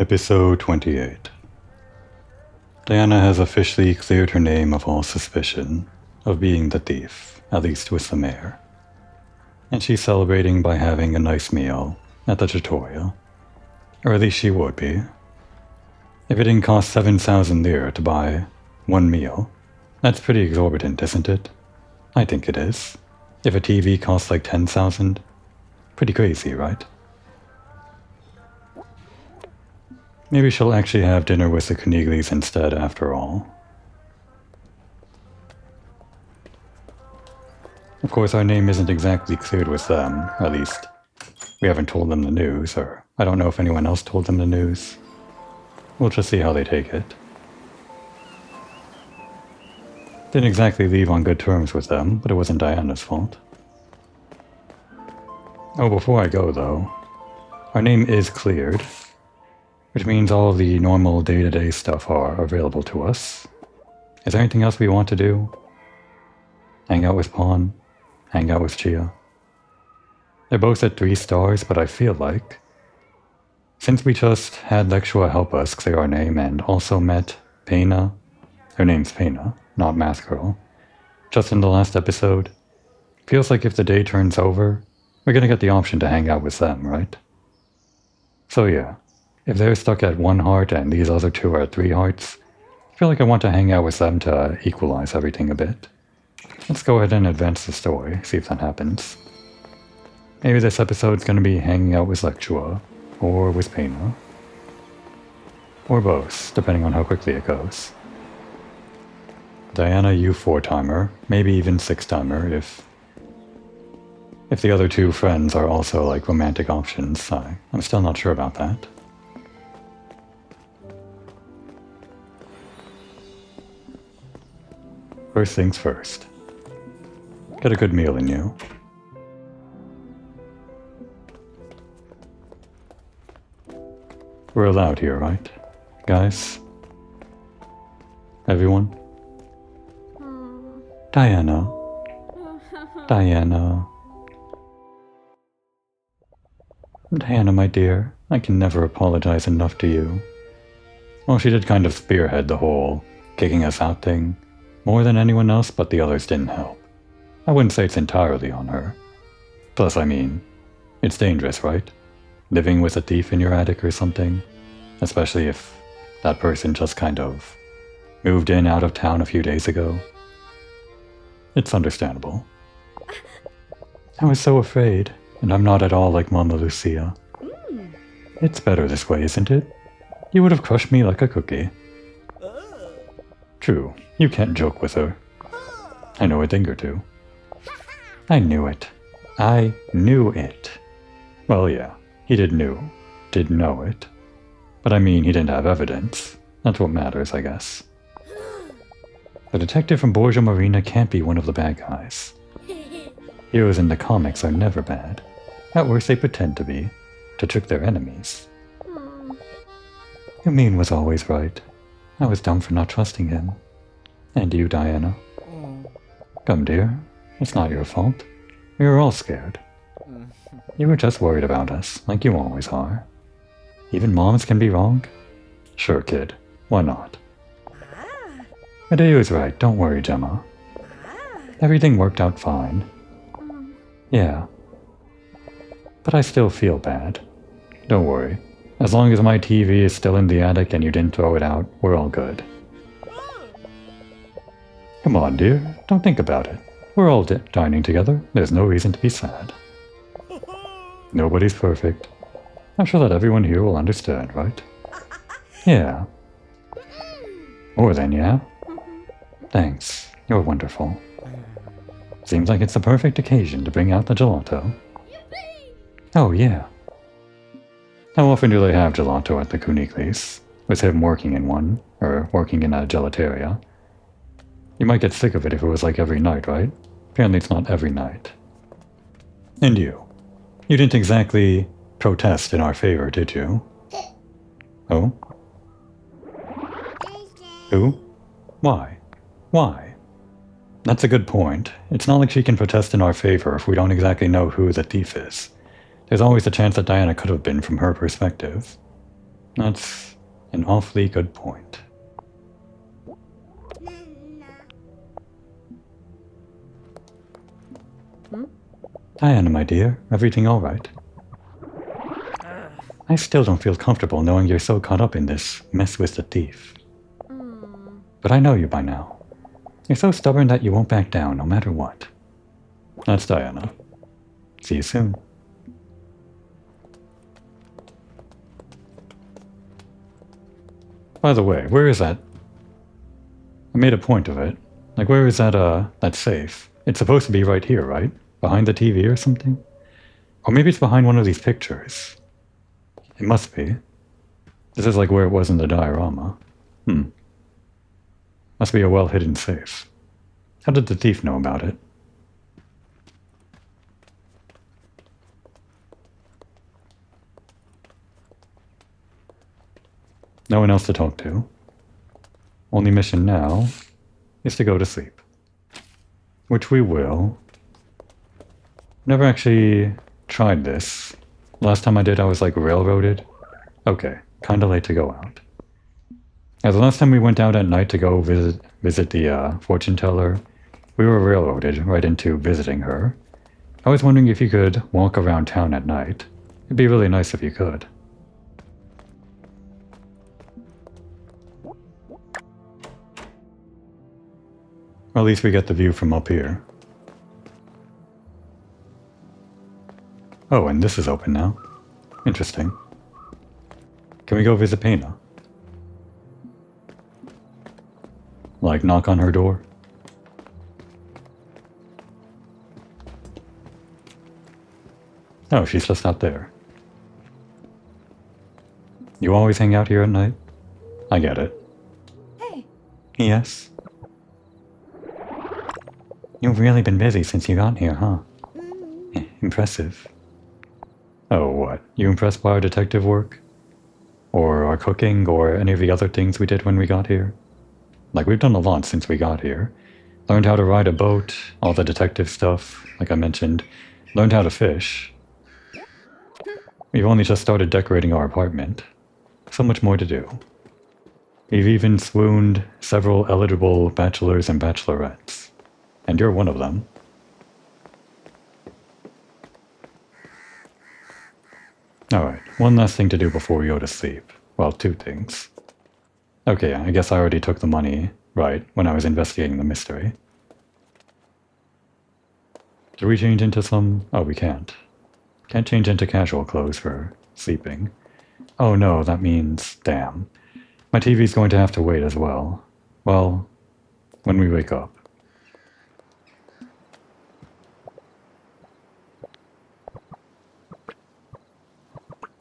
Episode 28. Diana has officially cleared her name of all suspicion of being the thief, at least with the mayor. And she's celebrating by having a nice meal at the trattoria. Or at least she would be. If it didn't cost 7,000 lire to buy one meal, that's pretty exorbitant, isn't it? I think it is. If a TV costs like 10,000, pretty crazy, right? Maybe she'll actually have dinner with the Koniglis instead, after all. Of course, our name isn't exactly cleared with them, at least. We haven't told them the news, or I don't know if anyone else told them the news. We'll just see how they take it. Didn't exactly leave on good terms with them, but it wasn't Diana's fault. Oh, before I go, though, our name is cleared, which means all of the normal day-to-day stuff are available to us. Is there anything else we want to do? Hang out with Pawn? Hang out with Chia? They're both at 3 stars, but I feel like, since we just had Lectua help us clear our name and also met Pena, her name's Pena, not Math Girl, just in the last episode, feels like if the day turns over, we're gonna get the option to hang out with them, right? So yeah. If they're stuck at 1 heart and these other 2 are at 3 hearts, I feel like I want to hang out with them to equalize everything a bit. Let's go ahead and advance the story, see if that happens. Maybe this episode's going to be hanging out with Lectua, or with Pena. Or both, depending on how quickly it goes. Diana, you 4-timer, maybe even 6-timer if the other 2 friends are also like romantic options. I'm still not sure about that. First things first. Get a good meal in you. We're allowed here, right? Guys? Everyone? Diana. Diana. Diana, my dear, I can never apologize enough to you. Well, she did kind of spearhead the whole kicking us out thing. More than anyone else, but the others didn't help. I wouldn't say it's entirely on her. Plus, I mean, it's dangerous, right? Living with a thief in your attic or something. Especially if that person just kind of moved in out of town a few days ago. It's understandable. I was so afraid, and I'm not at all like Mama Lucia. It's better this way, isn't it? You would have crushed me like a cookie. True, you can't joke with her. I know a thing or two. I knew it. I knew it. Well, yeah, he did know it. But I mean, he didn't have evidence. That's what matters, I guess. The detective from Borgia Marina can't be one of the bad guys. Heroes in the comics are never bad. At worst, they pretend to be, to trick their enemies. Eumene was always right. I was dumb for not trusting him. And you, Diana. Come, dear. It's not your fault. We were all scared. You were just worried about us, like you always are. Even moms can be wrong? Sure, kid. Why not? Hideo is right. Don't worry, Gemma. Everything worked out fine. Yeah. But I still feel bad. Don't worry. As long as my TV is still in the attic and you didn't throw it out, we're all good. Come on, dear. Don't think about it. We're all dining together. There's no reason to be sad. Nobody's perfect. I'm sure that everyone here will understand, right? Yeah. More than yeah. Thanks. You're wonderful. Seems like it's the perfect occasion to bring out the gelato. Oh, yeah. How often do they have gelato at the Koniglis? With him working in one, or working in a gelateria. You might get sick of it if it was like every night, right? Apparently it's not every night. And you? You didn't exactly protest in our favor, did you? Oh? Who? Why? Why? That's a good point. It's not like she can protest in our favor if we don't exactly know who the thief is. There's always a chance that Diana could have been from her perspective. That's an awfully good point. Diana, my dear, everything all right? I still don't feel comfortable knowing you're so caught up in this mess with the thief. But I know you by now. You're so stubborn that you won't back down no matter what. That's Diana. See you soon. By the way, where is that? I made a point of it. Like, where is that safe? It's supposed to be right here, right? Behind the TV or something? Or maybe it's behind one of these pictures. It must be. This is like where it was in the diorama. Must be a well-hidden safe. How did the thief know about it? No one else to talk to. Only mission now is to go to sleep. Which we will. Never actually tried this. Last time I did, I was like railroaded. Okay, kinda late to go out. Yeah, the last time we went out at night to go visit the fortune teller, we were railroaded right into visiting her. I was wondering if you could walk around town at night. It'd be really nice if you could. Or at least we get the view from up here. Oh, and this is open now. Interesting. Can we go visit Pena? Like, knock on her door? Oh, she's just out there. You always hang out here at night? I get it. Hey. Yes? You've really been busy since you got here, huh? Impressive. Oh, what? You impressed by our detective work? Or our cooking, or any of the other things we did when we got here? Like, we've done a lot since we got here. Learned how to ride a boat, all the detective stuff, like I mentioned. Learned how to fish. We've only just started decorating our apartment. So much more to do. We've even swooned several eligible bachelors and bachelorettes. And you're one of them. Alright, one last thing to do before we go to sleep. Well, two things. Okay, I guess I already took the money, right, when I was investigating the mystery. Did we change into some... Oh, we can't. Can't change into casual clothes for sleeping. Oh no, that means... Damn. My TV's going to have to wait as well. Well, when we wake up.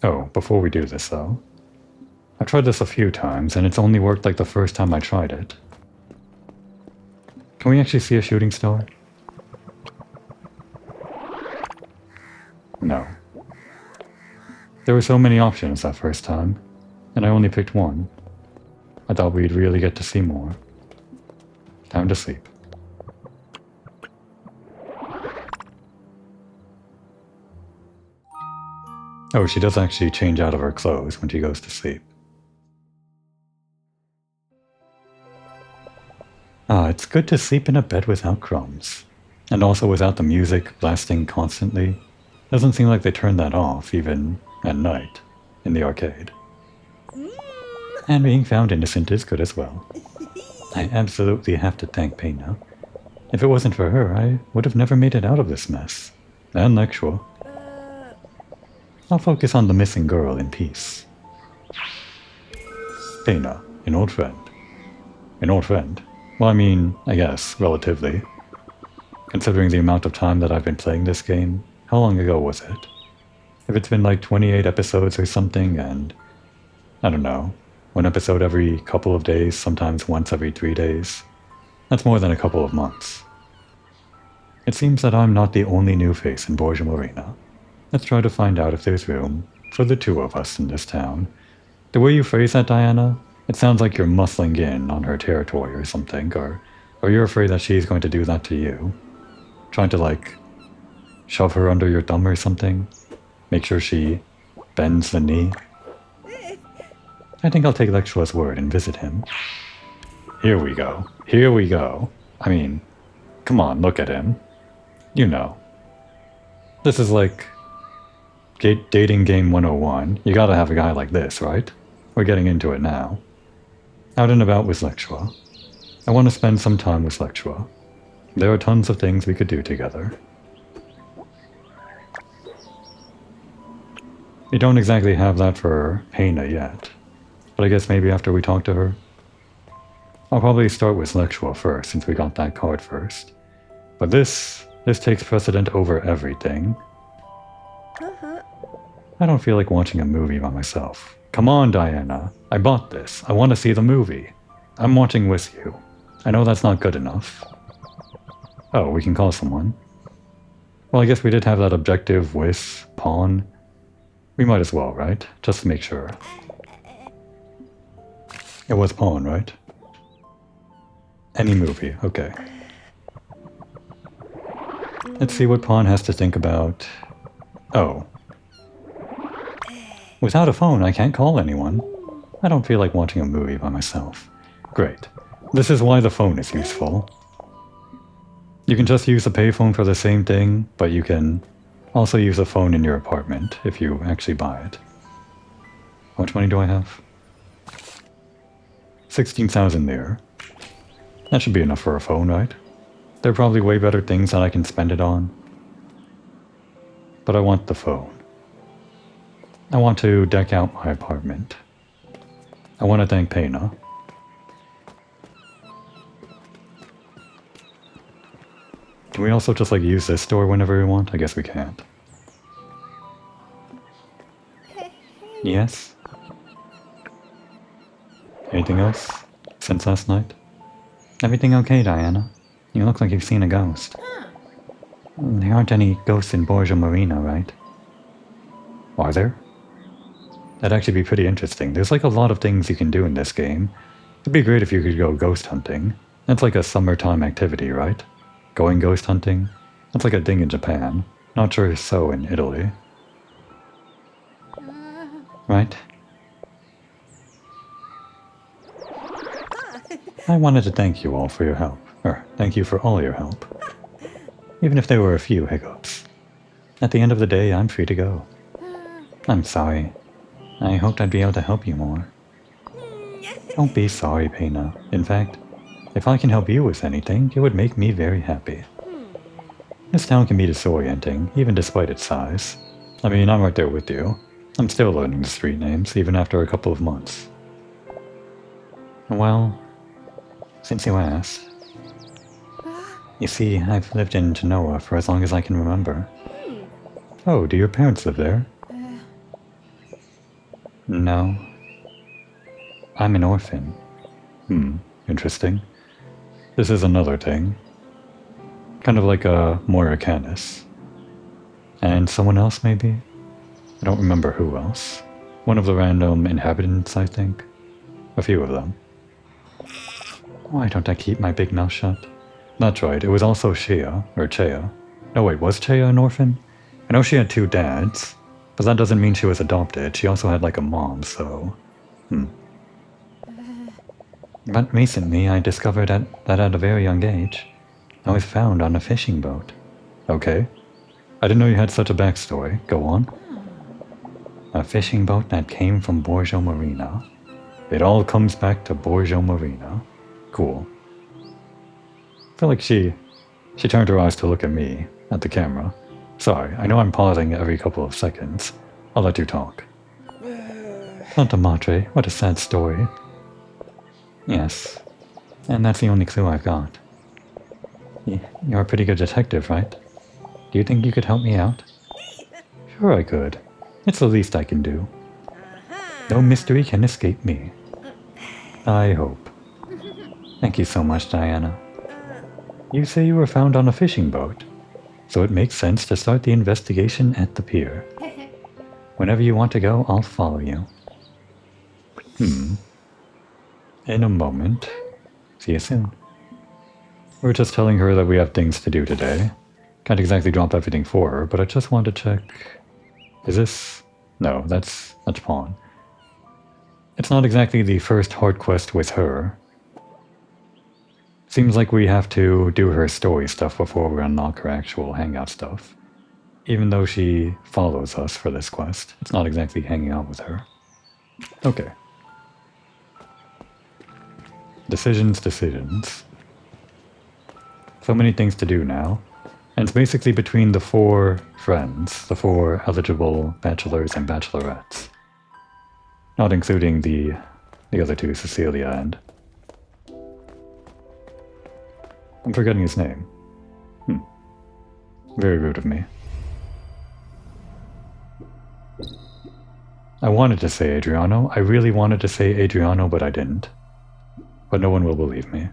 Oh, before we do this though. I've tried this a few times, and it's only worked like the first time I tried it. Can we actually see a shooting star? No. There were so many options that first time, and I only picked one. I thought we'd really get to see more. Time to sleep. Oh, she does actually change out of her clothes when she goes to sleep. Ah, it's good to sleep in a bed without crumbs. And also without the music blasting constantly. Doesn't seem like they turned that off, even at night, in the arcade. And being found innocent is good as well. I absolutely have to thank Pena. If it wasn't for her, I would have never made it out of this mess. And Lexua. I'll focus on the missing girl in peace. Pena, an old friend. An old friend? Well, I mean, I guess, relatively. Considering the amount of time that I've been playing this game, how long ago was it? If it's been like 28 episodes or something, and... I don't know, one episode every couple of days, sometimes once every 3 days. That's more than a couple of months. It seems that I'm not the only new face in Borgia Marina. Let's try to find out if there's room for the two of us in this town. The way you phrase that, Diana, it sounds like you're muscling in on her territory or something, or you're afraid that she's going to do that to you. Trying to, like, shove her under your thumb or something. Make sure she bends the knee. I think I'll take Lecture's word and visit him. Here we go. Here we go. I mean, come on, look at him. You know. This is like dating game 101. You gotta have a guy like this, right? We're getting into it now. Out and about with Lecture. I want to spend some time with Lecture. There are tons of things we could do together. We don't exactly have that for Hana yet, but I guess maybe after we talk to her. I'll probably start with Lecture first, since we got that card first. But this takes precedent over everything. I don't feel like watching a movie by myself. Come on, Diana. I bought this. I want to see the movie. I'm watching with you. I know that's not good enough. Oh, we can call someone. Well, I guess we did have that objective with Pawn. We might as well, right? Just to make sure. It was Pawn, right? Any movie, okay. Let's see what Pawn has to think about. Oh. Without a phone, I can't call anyone. I don't feel like watching a movie by myself. Great. This is why the phone is useful. You can just use a payphone for the same thing, but you can also use a phone in your apartment if you actually buy it. How much money do I have? 16,000 there. That should be enough for a phone, right? There are probably way better things that I can spend it on. But I want the phone. I want to deck out my apartment. I want to thank Pena. Can we also just like use this door whenever we want? I guess we can't. Yes? Anything else since last night? Everything okay, Diana? You look like you've seen a ghost. There aren't any ghosts in Borgia Marina, right? Are there? That'd actually be pretty interesting. There's like a lot of things you can do in this game. It'd be great if you could go ghost hunting. That's like a summertime activity, right? Going ghost hunting? That's like a thing in Japan. Not sure so in Italy. Right? I wanted to thank you all for your help. Or, thank you for all your help. Even if there were a few hiccups. At the end of the day, I'm free to go. I'm sorry. I hoped I'd be able to help you more. Don't be sorry, Pena. In fact, if I can help you with anything, it would make me very happy. This town can be disorienting, even despite its size. I mean, I'm right there with you. I'm still learning the street names, even after a couple of months. Well, since you asked. You see, I've lived in Genoa for as long as I can remember. Oh, do your parents live there? No. I'm an orphan. Interesting. This is another thing. Kind of like a Moira Canis. And someone else, maybe? I don't remember who else. One of the random inhabitants, I think. A few of them. Why don't I keep my big mouth shut? That's right, it was also Shea, or Chea. No wait, was Chea an orphan? I know she had 2 dads, but that doesn't mean she was adopted. She also had like a mom, so... But recently I discovered that at a very young age, I was found on a fishing boat. Okay. I didn't know you had such a backstory. Go on. A fishing boat that came from Borgia Marina. It all comes back to Borgia Marina. Cool. I feel like she turned her eyes to look at me, at the camera. Sorry, I know I'm pausing every couple of seconds. I'll let you talk. Santa Madre, what a sad story. Yes, and that's the only clue I've got. You're a pretty good detective, right? Do you think you could help me out? Sure I could. It's the least I can do. No mystery can escape me. I hope. Thank you so much, Diana. You say you were found on a fishing boat, so it makes sense to start the investigation at the pier. Whenever you want to go, I'll follow you. In a moment. See you soon. We're just telling her that we have things to do today. Can't exactly drop everything for her, but I just wanted to check... Is this... No, that's Pawn. It's not exactly the first hard quest with her. Seems like we have to do her story stuff before we unlock her actual hangout stuff. Even though she follows us for this quest, it's not exactly hanging out with her. Okay. Decisions. So many things to do now. And it's basically between the 4 friends, the 4 eligible bachelors and bachelorettes. Not including the other 2, Cecilia and... I'm forgetting his name. Very rude of me. I wanted to say Adriano. I really wanted to say Adriano, but I didn't. But no one will believe me.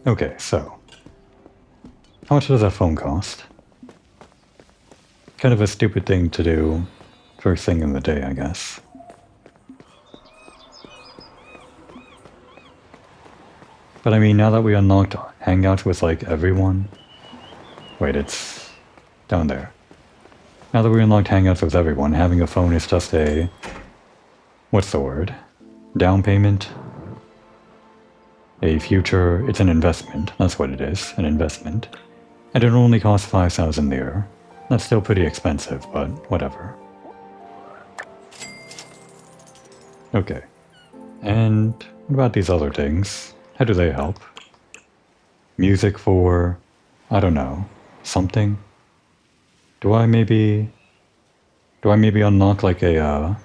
Okay, so... how much does that phone cost? Kind of a stupid thing to do first thing in the day, I guess. But I mean, now that we unlocked Hangouts with, like, everyone... Wait, it's down there. Now that we unlocked Hangouts with everyone, having a phone is just a... what's the word? Down payment? A future... it's an investment. That's what it is, an investment. And it only costs 5,000 lira. That's still pretty expensive, but whatever. Okay. And what about these other things? How do they help? Music for... I don't know. Something? Do I maybe unlock like a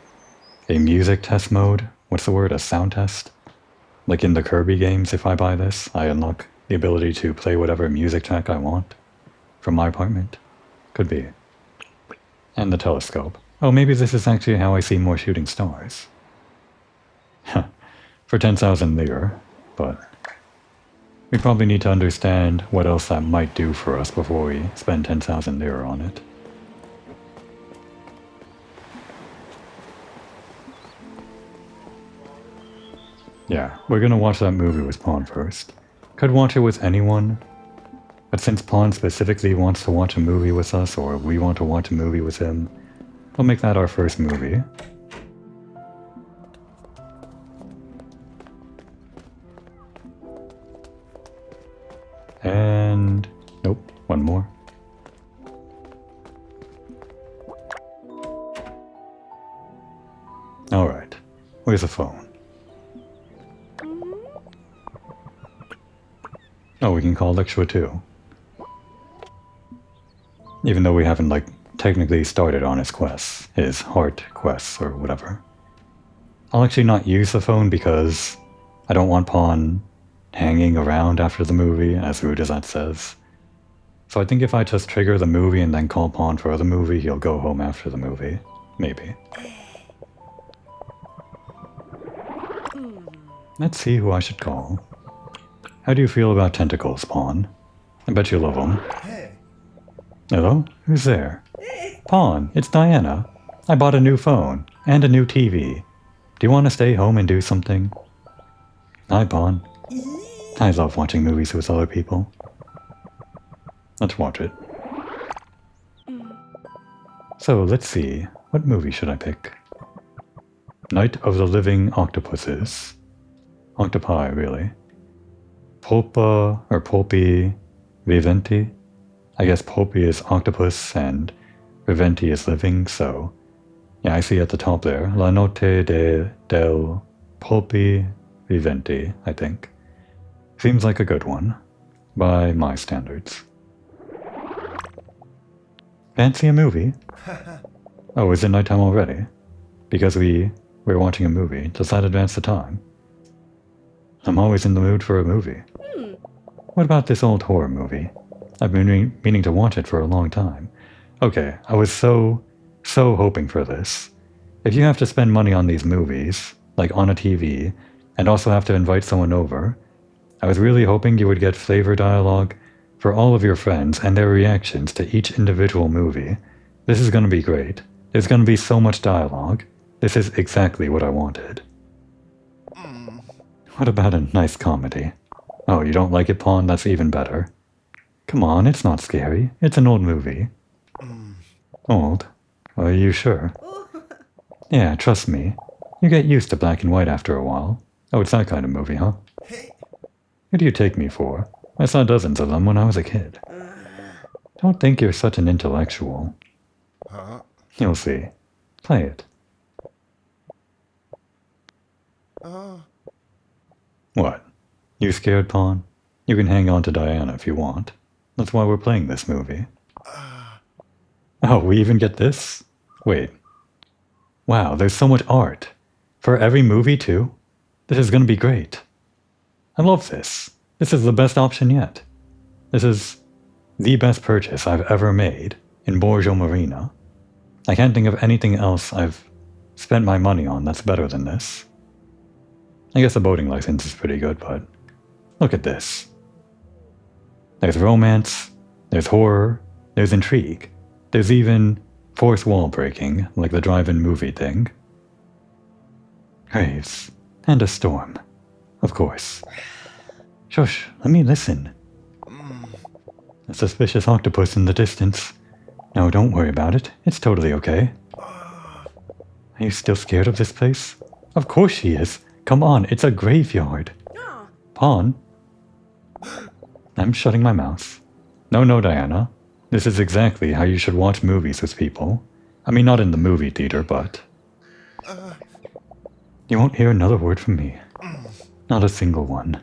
music test mode? What's the word? A sound test? Like in the Kirby games, if I buy this, I unlock the ability to play whatever music track I want from my apartment. Could be. And the telescope. Oh, maybe this is actually how I see more shooting stars. For 10,000 lira, but we probably need to understand what else that might do for us before we spend 10,000 lira on it. Yeah, we're gonna watch that movie with Pawn first. Could watch it with anyone, but since Pawn specifically wants to watch a movie with us, or we want to watch a movie with him, we'll make that our first movie. And... nope, one more. Alright, where's the phone? Oh, we can call Lexua too. Even though we haven't, like, technically started on his quests. His heart quests, or whatever. I'll actually not use the phone because I don't want Pawn hanging around after the movie, as rude as that says. So I think if I just trigger the movie and then call Pawn for the movie, he'll go home after the movie. Maybe. Let's see who I should call. How do you feel about tentacles, Pawn? I bet you love them. Hello? Who's there? Pawn, it's Diana. I bought a new phone, and a new TV. Do you want to stay home and do something? Hi, Pawn. I love watching movies with other people. Let's watch it. So, let's see. What movie should I pick? Night of the Living Octopuses. Octopi, really. Pulpa, or Pulpi Viventi? I guess Pulpi is octopus and Viventi is living, so... yeah, I see at the top there. La Notte del Pulpi Viventi, I think. Seems like a good one, by my standards. Fancy a movie? Oh, is it nighttime already? Because we're watching a movie. Does that advance the time? I'm always in the mood for a movie. What about this old horror movie? I've been meaning to watch it for a long time. Okay, I was so hoping for this. If you have to spend money on these movies, like on a TV, and also have to invite someone over, I was really hoping you would get flavor dialogue for all of your friends and their reactions to each individual movie. This is gonna be great. There's gonna be so much dialogue. This is exactly what I wanted. What about a nice comedy? Oh, you don't like it, Pawn? That's even better. Come on, it's not scary. It's an old movie. Old? Are you sure? Yeah, trust me. You get used to black and white after a while. Oh, it's that kind of movie, huh? Who do you take me for? I saw dozens of them when I was a kid. Don't think you're such an intellectual. You'll see. Play it. What? You scared, Pawn? You can hang on to Diana if you want. That's why we're playing this movie. Oh, we even get this? Wait. Wow, there's so much art. For every movie, too? This is gonna be great. I love this. This is the best option yet. This is the best purchase I've ever made in Borgio Marina. I can't think of anything else I've spent my money on that's better than this. I guess the boating license is pretty good, but look at this. There's romance, there's horror, there's intrigue, there's even fourth wall breaking, like the drive-in movie thing. Graves, and a storm. Of course. Shush, let me listen. A suspicious octopus in the distance. No, don't worry about it. It's totally okay. Are you still scared of this place? Of course she is. Come on, it's a graveyard. Pawn? I'm shutting my mouth. No, Diana. This is exactly how you should watch movies with people. I mean, not in the movie theater, but... You won't hear another word from me. Not a single one.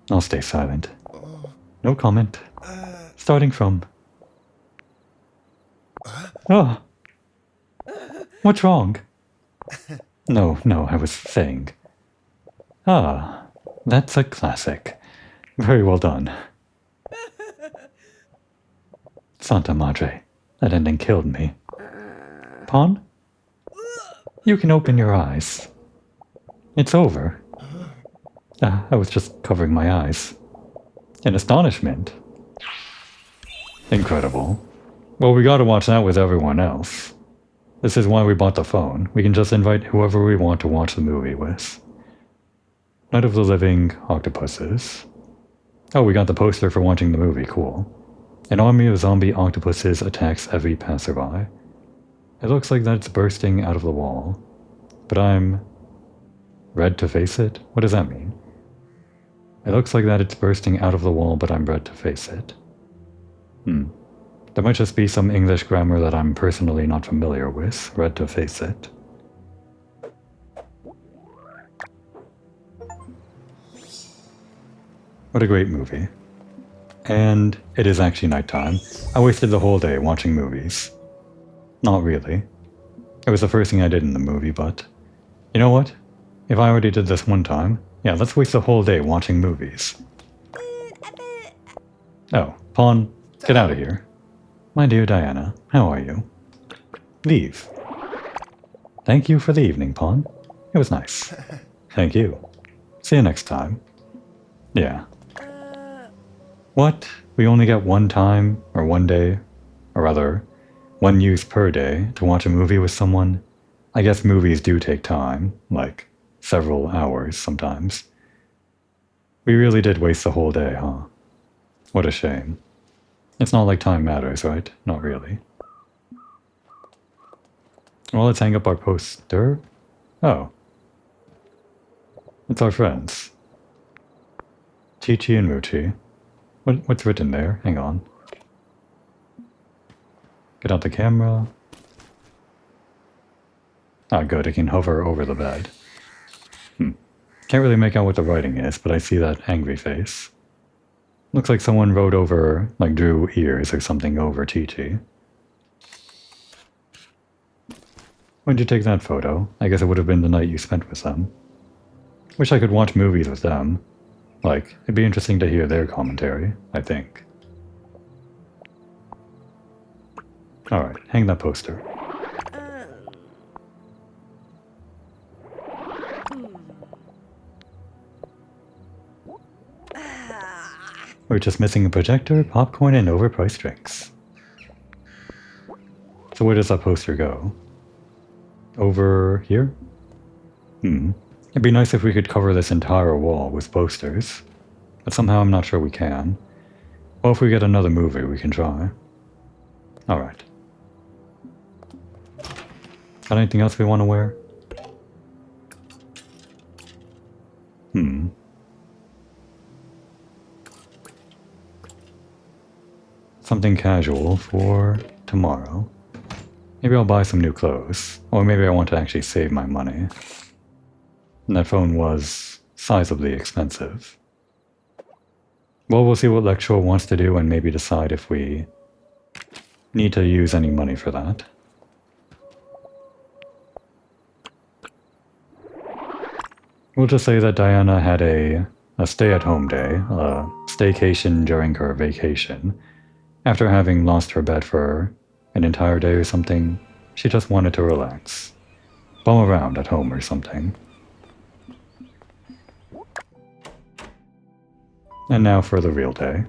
I'll stay silent. No comment. Starting from... Oh! What's wrong? No, I was saying... Ah, that's a classic. Very well done. Santa Madre, that ending killed me. Pawn? You can open your eyes. It's over. I was just covering my eyes. In astonishment. Incredible. Well, we gotta watch that with everyone else. This is why we bought the phone. We can just invite whoever we want to watch the movie with. Night of the Living Octopuses. Oh, we got the poster for watching the movie, cool. An army of zombie octopuses attacks every passerby. It looks like that it's bursting out of the wall. But I'm... red to face it? What does that mean? It looks like that it's bursting out of the wall, but I'm red to face it. There might just be some English grammar that I'm personally not familiar with. Red to face it. What a great movie. And it is actually nighttime. I wasted the whole day watching movies. Not really. It was the first thing I did in the movie, but... You know what? If I already did this one time, yeah, let's waste the whole day watching movies. Oh, Pawn, get out of here. My dear Diana, how are you? Leave. Thank you for the evening, Pawn. It was nice. Thank you. See you next time. Yeah. What? We only get one time, or one day, or rather, one use per day to watch a movie with someone? I guess movies do take time, like several hours sometimes. We really did waste the whole day, huh? What a shame. It's not like time matters, right? Not really. Well, let's hang up our poster. Oh. It's our friends. Chi-Chi and Muchi. What's written there? Hang on. Get out the camera. Ah, good. It can hover over the bed. Can't really make out what the writing is, but I see that angry face. Looks like someone wrote over, like drew ears or something over Chi-Chi. When'd you take that photo? I guess it would have been the night you spent with them. Wish I could watch movies with them. Like, it'd be interesting to hear their commentary, I think. Alright, hang that poster. We're just missing a projector, popcorn, and overpriced drinks. So where does that poster go? Over here? It'd be nice if we could cover this entire wall with posters, but somehow I'm not sure we can. Well, if we get another movie, we can try. Alright. Got anything else we want to wear? Something casual for tomorrow. Maybe I'll buy some new clothes. Or maybe I want to actually save my money. And that phone was sizably expensive. Well, we'll see what Lecture wants to do and maybe decide if we need to use any money for that. We'll just say that Diana had a stay-at-home day, a staycation during her vacation. After having lost her bet for an entire day or something, she just wanted to relax. Bum around at home or something. And now for the real day.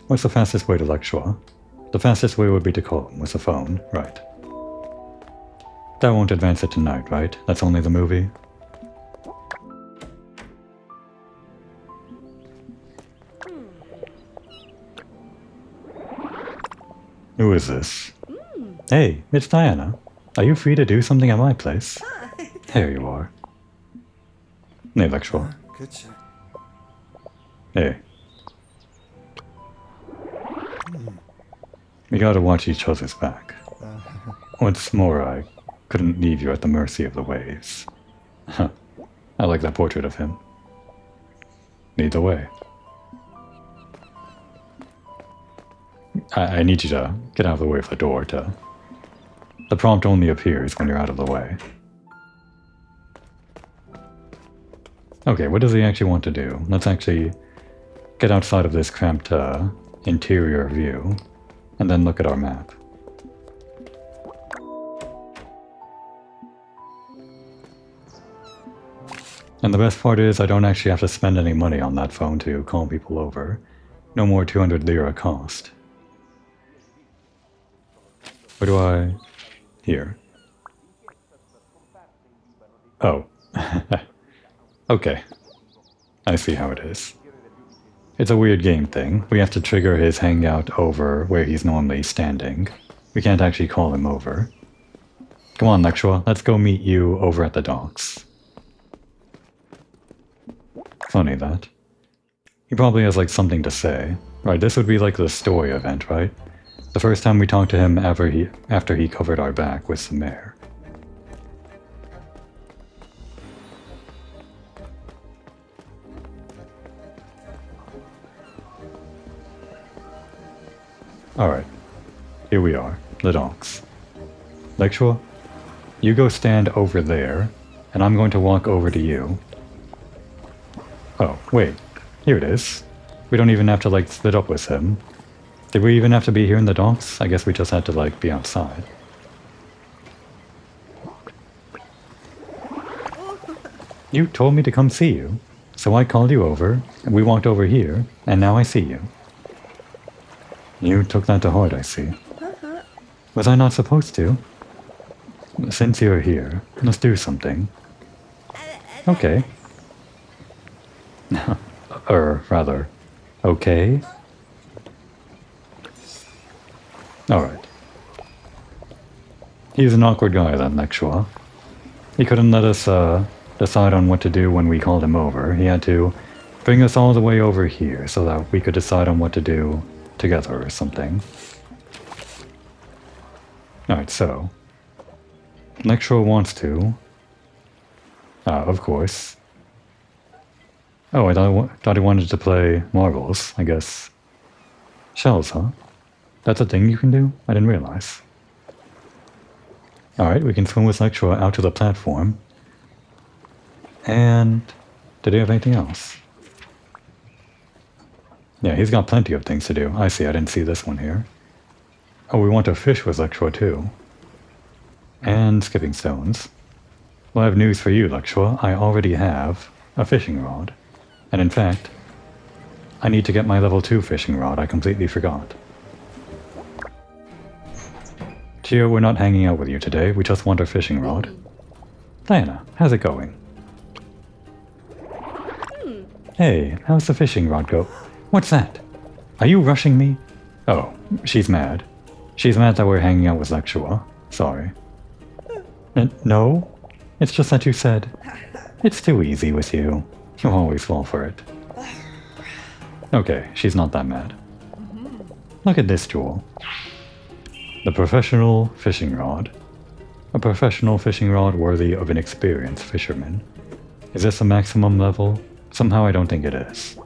What's the fastest way to Lecture? The fastest way would be to call him with the phone, right. That won't advance it tonight, right? That's only the movie? Who is this? Hey, it's Diana. Are you free to do something at my place? There you are. Hey, Lecture. Good shot. Hey. We gotta watch each other's back. What's more, I couldn't leave you at the mercy of the waves. Huh. I like that portrait of him. Lead the way. I need you to get out of the way of the door to... The prompt only appears when you're out of the way. Okay, what does he actually want to do? Let's actually get outside of this cramped interior view and then look at our map. And the best part is I don't actually have to spend any money on that phone to call people over. No more 200 lira cost. Where do I... Here. Oh. Okay. I see how it is. It's a weird game thing. We have to trigger his hangout over where he's normally standing. We can't actually call him over. Come on, Lecture, let's go meet you over at the docks. Funny that. He probably has like something to say. Right, this would be like the story event, right? The first time we talked to him after he covered our back with some air. Alright, here we are, the docks. Lecture, you go stand over there, and I'm going to walk over to you. Oh, wait, here it is. We don't even have to like split up with him. Did we even have to be here in the docks? I guess we just had to like be outside. You told me to come see you, so I called you over, and we walked over here, and now I see you. You took that to heart, I see. Was I not supposed to? Since you're here, let's do something. Okay. Rather, okay? Alright. He's an awkward guy, that Lecture. He couldn't let us, decide on what to do when we called him over. He had to bring us all the way over here so that we could decide on what to do together or something. Alright, so... Lecture wants to... of course. Oh, I thought he wanted to play marbles, I guess. Shells, huh? That's a thing you can do? I didn't realize. Alright, we can swim with Lecture out to the platform. And... did he have anything else? Yeah, he's got plenty of things to do. I see, I didn't see this one here. Oh, we want to fish with Lecture too. And skipping stones. Well, I have news for you, Lecture. I already have a fishing rod. And in fact, I need to get my level 2 fishing rod. I completely forgot. Chia, we're not hanging out with you today. We just want our fishing rod. Diana, how's it going? Hey, how's the fishing rod go? What's that? Are you rushing me? Oh, she's mad. She's mad that we're hanging out with Lexua. Sorry. No? It's just that you said. It's too easy with you. You always fall for it. Okay, she's not that mad. Look at this jewel. The professional fishing rod. A professional fishing rod worthy of an experienced fisherman. Is this a maximum level? Somehow I don't think it is.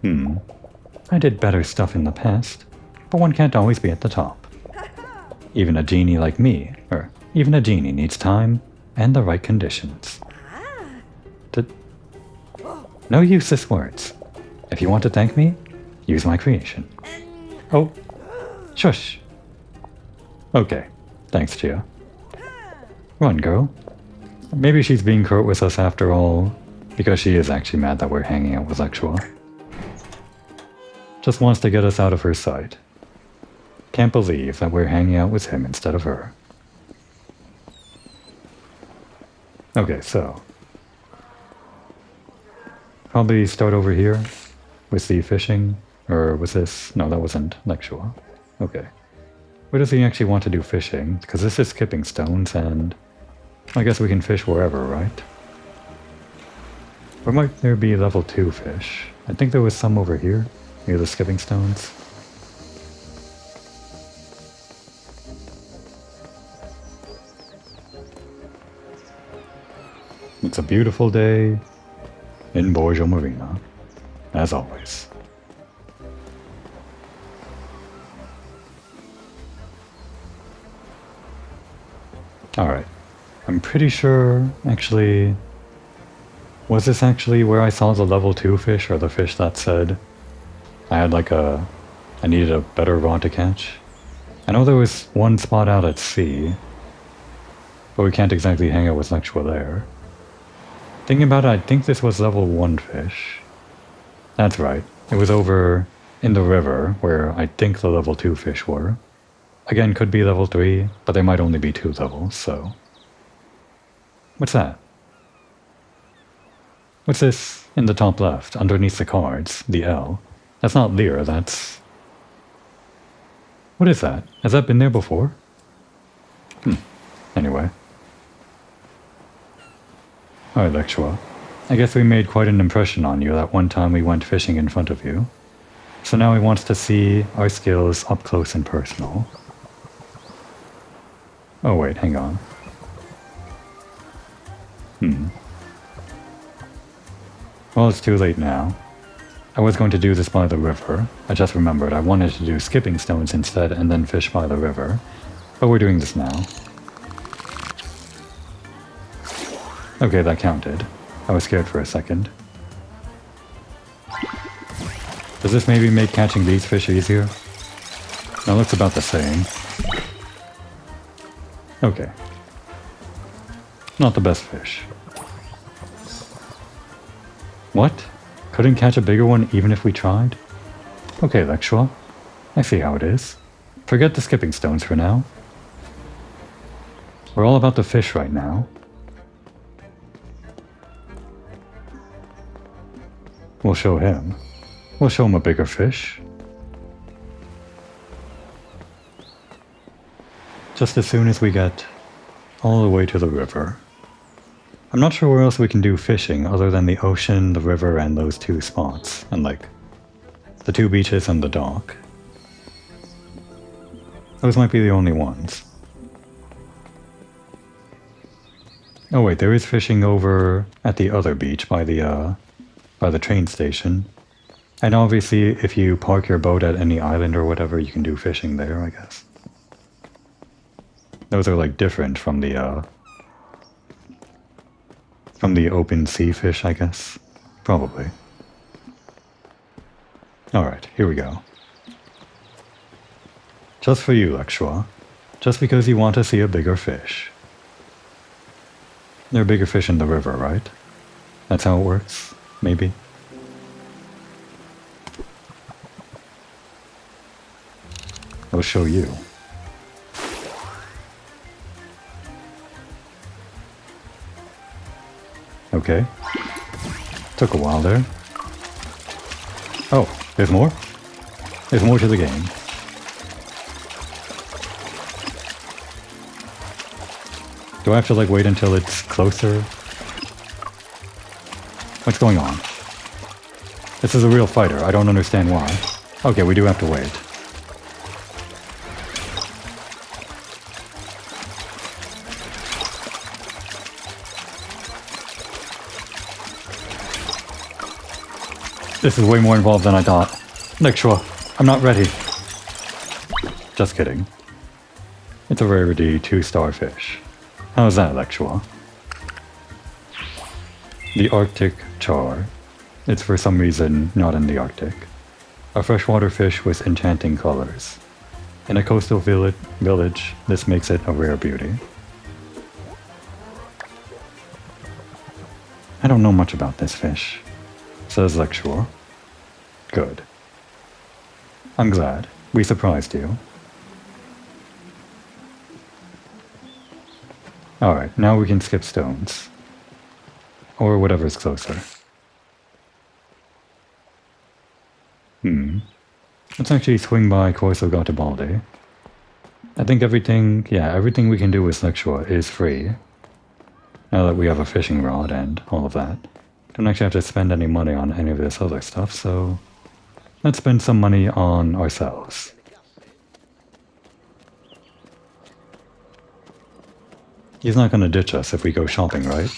I did better stuff in the past, but one can't always be at the top. Even a genie like me, or even a genie needs time and the right conditions. No useless words. If you want to thank me, use my creation. Oh, shush. Okay, thanks, Chia. Run, girl. Maybe she's being curt with us after all, because she is actually mad that we're hanging out with Lexua. Just wants to get us out of her sight. Can't believe that we're hanging out with him instead of her. Okay, so probably start over here with the fishing, or was this? No, that wasn't Lexua. Okay. Where does he actually want to do fishing? Because this is skipping stones, and I guess we can fish wherever, right? Or might there be level 2 fish? I think there was some over here, near the skipping stones. It's a beautiful day in Borgia Marina, as always. Alright, I'm pretty sure, actually, was this actually where I saw the level 2 fish, or the fish that said I had like I needed a better rod to catch? I know there was one spot out at sea, but we can't exactly hang out with Lexua there. Thinking about it, I think this was level 1 fish. That's right. It was over in the river, where I think the level 2 fish were. Again, could be level 3, but there might only be 2 levels, so... What's that? What's this in the top left, underneath the cards, the L? That's not Lear, that's... What is that? Has that been there before? Anyway. Alright, Lexua. I guess we made quite an impression on you that one time we went fishing in front of you. So now he wants to see our skills up close and personal. Oh wait, hang on. Well, it's too late now. I was going to do this by the river. I just remembered I wanted to do skipping stones instead and then fish by the river. But we're doing this now. Okay, that counted. I was scared for a second. Does this maybe make catching these fish easier? No, looks about the same. Okay. Not the best fish. What? Couldn't catch a bigger one even if we tried? Okay, Lexua. I see how it is. Forget the skipping stones for now. We're all about the fish right now. We'll show him. We'll show him a bigger fish. Just as soon as we get all the way to the river. I'm not sure where else we can do fishing other than the ocean, the river, and those 2 spots. And like, the 2 beaches and the dock. Those might be the only ones. Oh wait, there is fishing over at the other beach by the train station. And obviously, if you park your boat at any island or whatever, you can do fishing there, I guess. Those are like different from the open sea fish, I guess. Probably. Alright, here we go. Just for you, Lexua. Just because you want to see a bigger fish. There are bigger fish in the river, right? That's how it works? Maybe? I'll show you. Okay. Took a while there. Oh, there's more? There's more to the game. Do I have to like wait until it's closer? What's going on? This is a real fighter. I don't understand why. Okay, we do have to wait. This is way more involved than I thought. Lecture, I'm not ready. Just kidding. It's a rarity 2-star fish. How's that, Lecture? The Arctic char. It's for some reason not in the Arctic. A freshwater fish with enchanting colors. In a coastal village, this makes it a rare beauty. I don't know much about this fish, says Lecture. Good. I'm glad. We surprised you. Alright, now we can skip stones. Or whatever's closer. Let's actually swing by Corso Garibaldi. I think everything we can do with Lecture is free. Now that we have a fishing rod and all of that. Don't actually have to spend any money on any of this other stuff, so let's spend some money on ourselves. He's not gonna ditch us if we go shopping, right?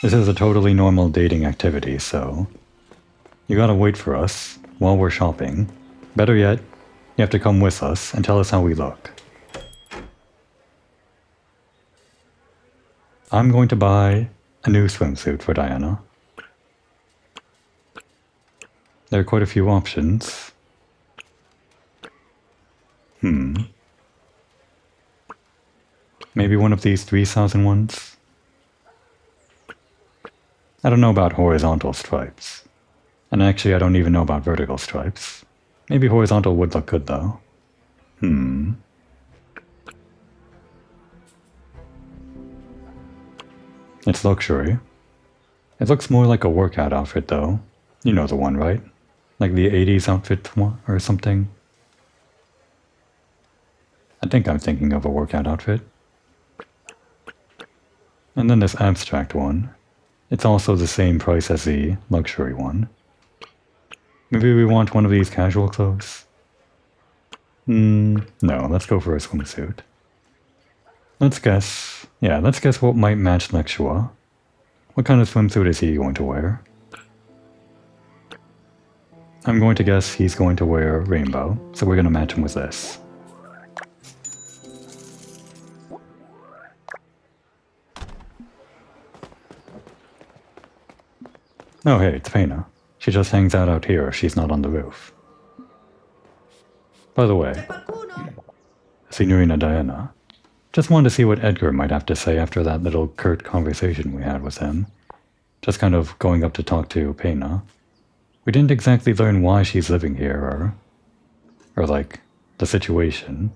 This is a totally normal dating activity, so you gotta wait for us while we're shopping. Better yet, you have to come with us and tell us how we look. I'm going to buy a new swimsuit for Diana. There are quite a few options. Maybe one of these 3,000 ones? I don't know about horizontal stripes. And actually I don't even know about vertical stripes. Maybe horizontal would look good though. It's luxury. It looks more like a workout outfit though. You know the one, right? Like the 80s outfit one or something. I think I'm thinking of a workout outfit. And then this abstract one. It's also the same price as the luxury one. Maybe we want one of these casual clothes? No, let's go for a swimsuit. Let's guess. Yeah, let's guess what might match Lecture. What kind of swimsuit is he going to wear? I'm going to guess he's going to wear rainbow, so we're going to match him with this. Oh hey, it's Pena. She just hangs out here if she's not on the roof. By the way, Signorina Diana, just wanted to see what Edgar might have to say after that little curt conversation we had with him. Just kind of going up to talk to Pena. We didn't exactly learn why she's living here, or like, the situation.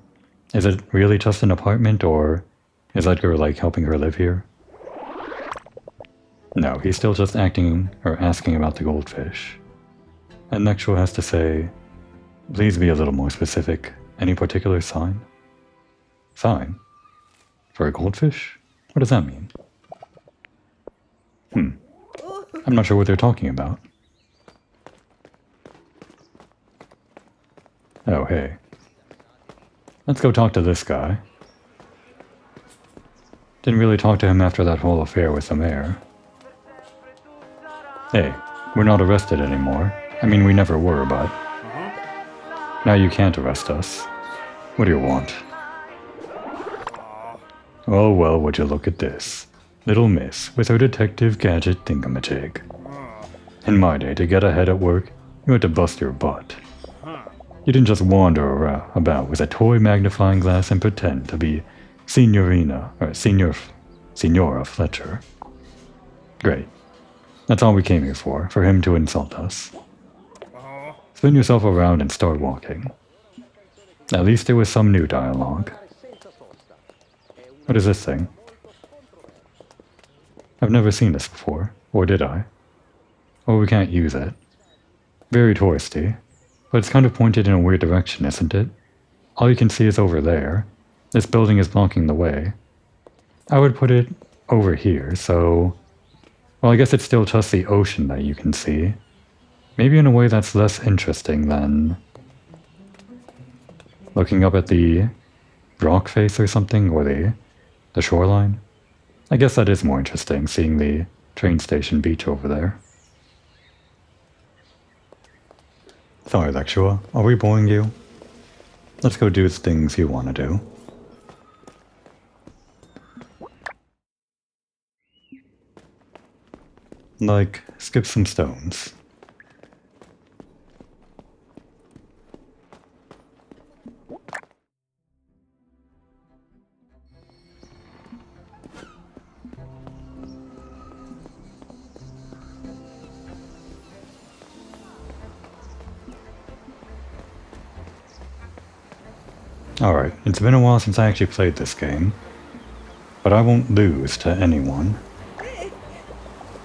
Is it really just an apartment, or is Edgar like helping her live here? No, he's still just acting or asking about the goldfish. And Lecture has to say, please be a little more specific. Any particular sign? Sign? For a goldfish? What does that mean? I'm not sure what they're talking about. Oh, hey. Let's go talk to this guy. Didn't really talk to him after that whole affair with the mayor. Hey, we're not arrested anymore. I mean, we never were, but now you can't arrest us. What do you want? Oh well, would you look at this. Little miss with her detective gadget thingamajig. In my day, to get ahead at work, you had to bust your butt. You didn't just wander about with a toy magnifying glass and pretend to be Signora Fletcher. Great. That's all we came here for him to insult us. Spin yourself around and start walking. At least there was some new dialogue. What is this thing? I've never seen this before. Or did I? Oh, we can't use it. Very touristy. But it's kind of pointed in a weird direction, isn't it? All you can see is over there. This building is blocking the way. I would put it over here, so... Well, I guess it's still just the ocean that you can see. Maybe in a way that's less interesting than... looking up at the rock face or something, or the shoreline. I guess that is more interesting, seeing the train station beach over there. Sorry, Lexua, are we boring you? Let's go do the things you want to do. Like, skip some stones. Alright, it's been a while since I actually played this game, but I won't lose to anyone.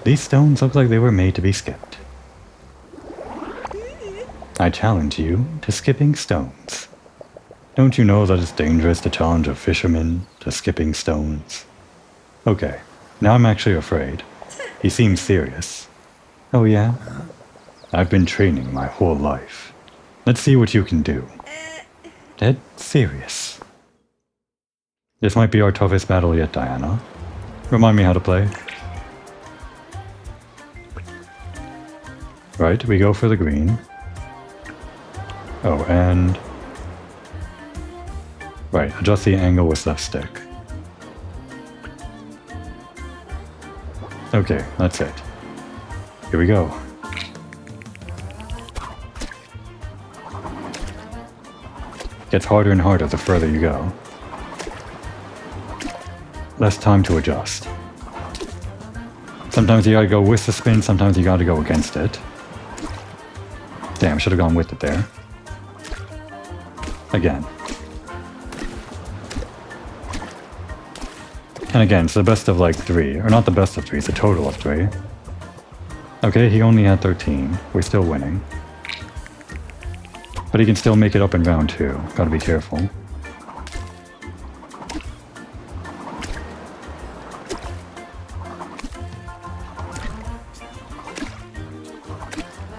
These stones look like they were made to be skipped. I challenge you to skipping stones. Don't you know that it's dangerous to challenge a fisherman to skipping stones? Okay, now I'm actually afraid. He seems serious. Oh yeah? I've been training my whole life. Let's see what you can do. Dead serious. This might be our toughest battle yet, Diana. Remind me how to play. Right, we go for the green. Oh, and... Right, adjust the angle with left stick. Okay, that's it. Here we go. Gets harder and harder the further you go. Less time to adjust. Sometimes you gotta go with the spin, sometimes you gotta go against it. Damn, should have gone with it there. Again. And again, it's the best of like 3. Or not the best of 3, it's a total of 3. Okay, he only had 13. We're still winning. But he can still make it up in round 2. Gotta be careful.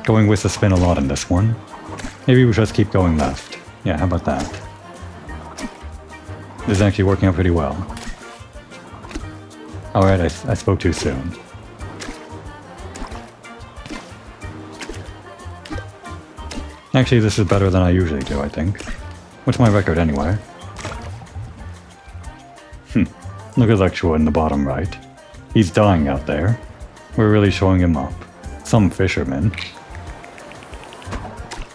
Going with the spin a lot in this one. Maybe we just keep going left. Yeah, how about that? This is actually working out pretty well. Alright, I spoke too soon. Actually, this is better than I usually do, I think. What's my record anyway? Look at Lexua in the bottom right. He's dying out there. We're really showing him up. Some fisherman.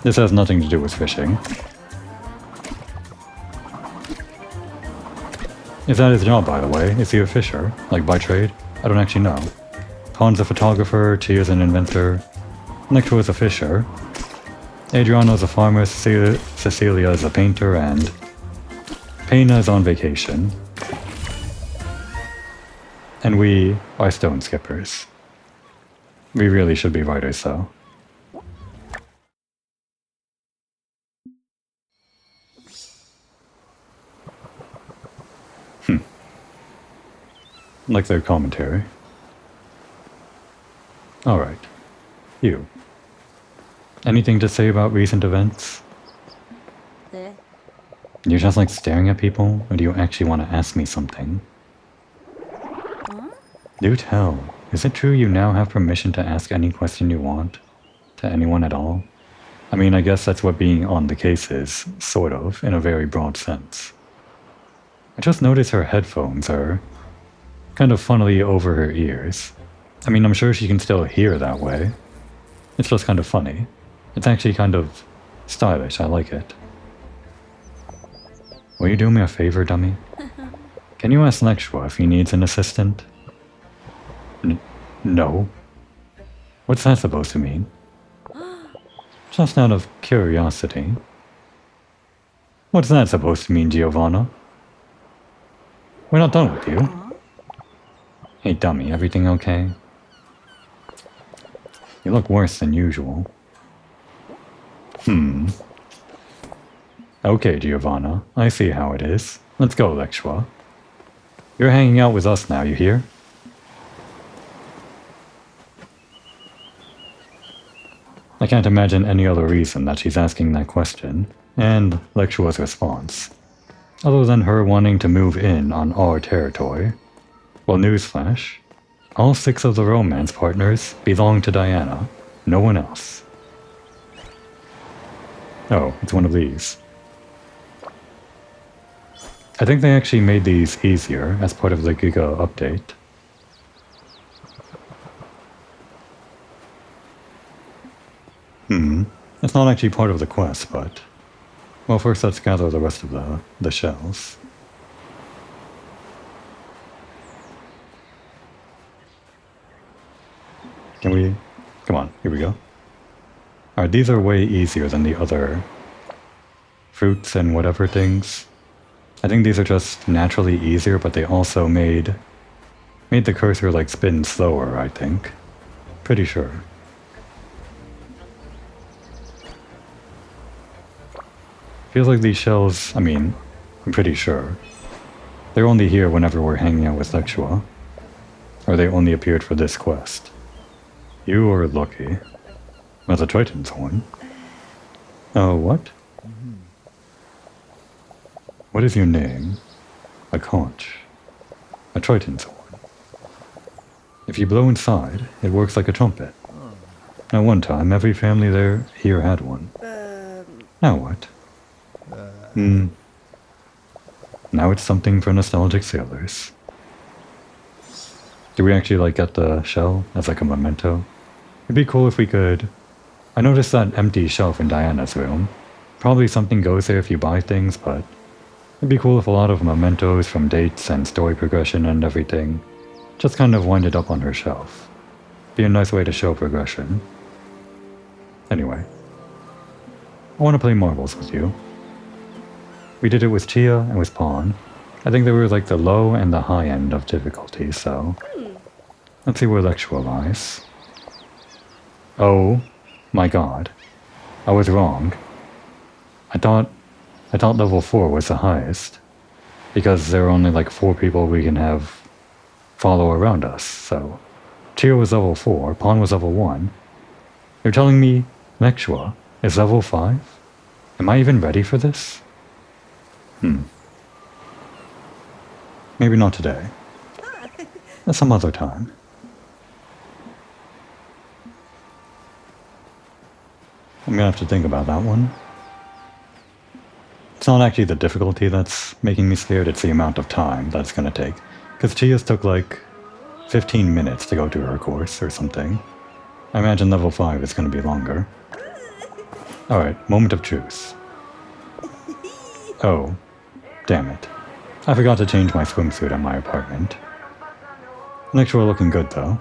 This has nothing to do with fishing. Is that his job, by the way? Is he a fisher? Like, by trade? I don't actually know. Han's a photographer, Tia's an inventor. Lexua is a fisher. Adriano's a farmer, Cecilia is a painter, and Pena is on vacation. And we are stone skippers. We really should be writers, though. Like their commentary. Alright. You. Anything to say about recent events? You're just like staring at people, or do you actually want to ask me something? Do tell. Is it true you now have permission to ask any question you want? To anyone at all? I mean, I guess that's what being on the case is, sort of, in a very broad sense. I just noticed her headphones are kind of funnily over her ears. I mean, I'm sure she can still hear that way. It's just kind of funny. It's actually kind of stylish, I like it. Will you do me a favor, dummy? Can you ask Lexua if he needs an assistant? No. What's that supposed to mean? Just out of curiosity. What's that supposed to mean, Giovanna? We're not done with you. Hey, dummy, everything okay? You look worse than usual. Okay, Giovanna, I see how it is. Let's go, Lexua. You're hanging out with us now, you hear? I can't imagine any other reason that she's asking that question, and Lexua's response, other than her wanting to move in on our territory. Well, newsflash, all 6 of the romance partners belong to Diana, no one else. Oh, it's one of these. I think they actually made these easier as part of the Giga update. It's not actually part of the quest, but... Well, first let's gather the rest of the shells. Can we... Come on, here we go. Alright, these are way easier than the other fruits and whatever things. I think these are just naturally easier, but they also made the cursor like spin slower, I think. Pretty sure. Feels like these shells, I'm pretty sure. They're only here whenever we're hanging out with Lexua. Or they only appeared for this quest. You are lucky. Well, the Triton's horn. Oh, what? What is your name? A conch. A Triton's horn. If you blow inside, it works like a trumpet. Now one time, every family here had one. Now what? Now it's something for nostalgic sailors. Do we actually get the shell as like a memento? It'd be cool if we could... I noticed that empty shelf in Diana's room. Probably something goes there if you buy things, but it'd be cool if a lot of mementos from dates and story progression and everything just kind of winded up on her shelf. Be a nice way to show progression. Anyway. I want to play marbles with you. We did it with Chia and with Pawn. I think they were like the low and the high end of difficulty, so... Let's see where Lexua lies. Oh my god. I was wrong. I thought level 4 was the highest. Because there are only like 4 people we can have follow around us, so... Chia was level 4, Pawn was level 1. You're telling me Lexua is level 5? Am I even ready for this? Maybe not today. Some other time. I'm gonna have to think about that one. It's not actually the difficulty that's making me scared, it's the amount of time that's gonna take. Because Chia's took like 15 minutes to go through her course or something. I imagine level 5 is gonna be longer. Alright, moment of truth. Oh, damn it. I forgot to change my swimsuit at my apartment. Lexua looking good though.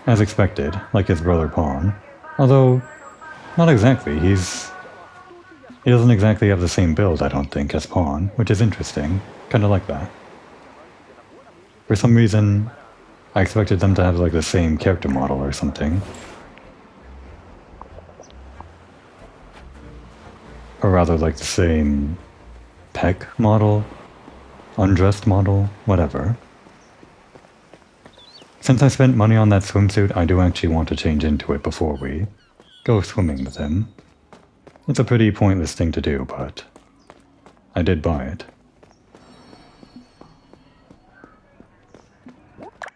As expected, like his brother Pawn. Although, not exactly, he doesn't exactly have the same build, I don't think, as Pawn, which is interesting. Kinda like that. For some reason, I expected them to have like the same character model or something. Or rather like the same pec model, undressed model, whatever. Since I spent money on that swimsuit, I do actually want to change into it before we go swimming with him. It's a pretty pointless thing to do, but I did buy it.